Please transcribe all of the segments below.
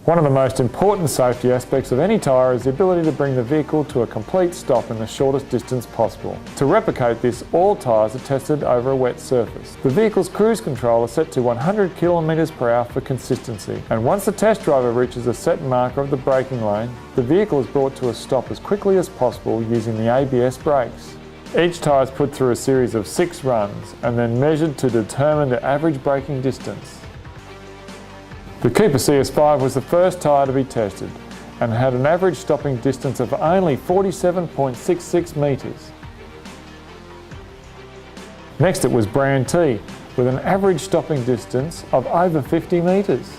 One of the most important safety aspects of any tyre is the ability to bring the vehicle to a complete stop in the shortest distance possible. To replicate this, all tyres are tested over a wet surface. The vehicle's cruise control is set to 100 kilometres per hour for consistency, and once the test driver reaches a set marker of the braking lane, the vehicle is brought to a stop as quickly as possible using the ABS brakes. Each tyre is put through a series of 6 runs and then measured to determine the average braking distance. The Cooper CS5 was the first tyre to be tested and had an average stopping distance of only 47.66 metres. Next it was brand T with an average stopping distance of over 50 metres.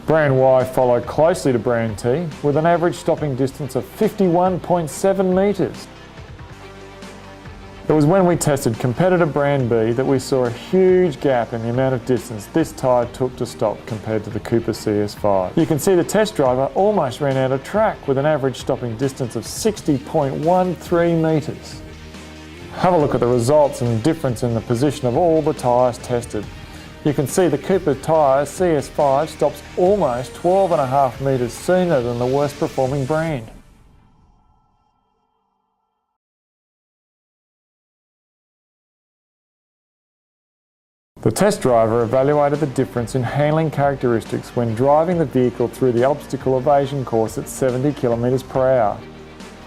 Brand Y followed closely to brand T with an average stopping distance of 51.7 metres. It was when we tested competitor brand B that we saw a huge gap in the amount of distance this tyre took to stop compared to the Cooper CS5. You can see the test driver almost ran out of track with an average stopping distance of 60.13 metres. Have a look at the results and difference in the position of all the tyres tested. You can see the Cooper tyre CS5 stops almost 12.5 metres sooner than the worst performing brand. The test driver evaluated the difference in handling characteristics when driving the vehicle through the obstacle evasion course at 70 km per hour.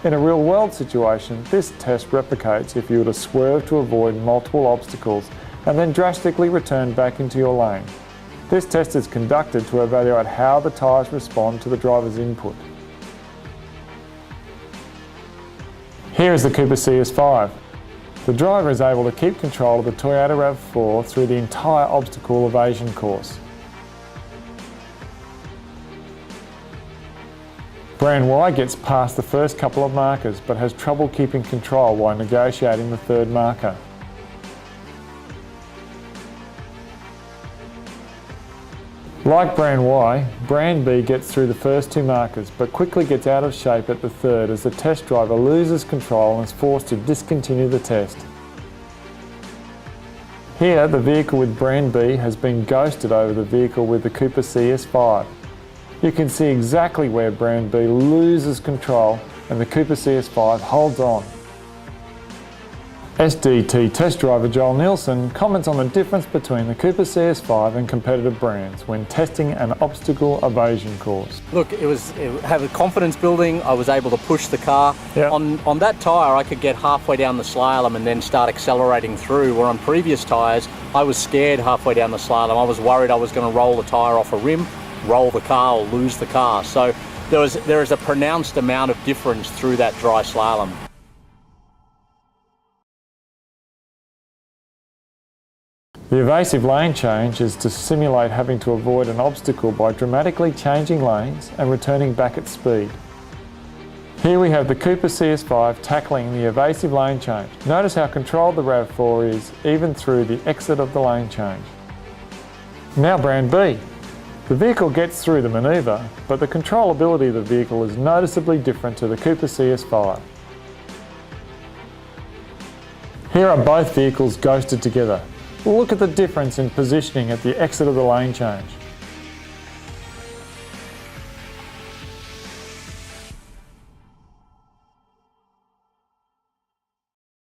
In a real-world situation, this test replicates if you were to swerve to avoid multiple obstacles and then drastically return back into your lane. This test is conducted to evaluate how the tyres respond to the driver's input. Here is the Cooper CS5. The driver is able to keep control of the Toyota RAV4 through the entire obstacle evasion course. Brand Y gets past the first couple of markers but has trouble keeping control while negotiating the third marker. Like brand Y, brand B gets through the first 2 markers but quickly gets out of shape at the third as the test driver loses control and is forced to discontinue the test. Here, the vehicle with brand B has been ghosted over the vehicle with the Cooper CS5. You can see exactly where brand B loses control and the Cooper CS5 holds on. SDT test driver Joel Nielsen comments on the difference between the Cooper CS5 and competitive brands when testing an obstacle evasion course. Look, it had a confidence building. I was able to push the car. Yep. On that tyre, I could get halfway down the slalom and then start accelerating through, where on previous tyres, I was scared halfway down the slalom. I was worried I was going to roll the tyre off a rim, roll the car or lose the car. So there is a pronounced amount of difference through that dry slalom. The evasive lane change is to simulate having to avoid an obstacle by dramatically changing lanes and returning back at speed. Here we have the Cooper CS5 tackling the evasive lane change. Notice how controlled the RAV4 is even through the exit of the lane change. Now brand B. The vehicle gets through the manoeuvre, but the controllability of the vehicle is noticeably different to the Cooper CS5. Here are both vehicles ghosted together. Look at the difference in positioning at the exit of the lane change.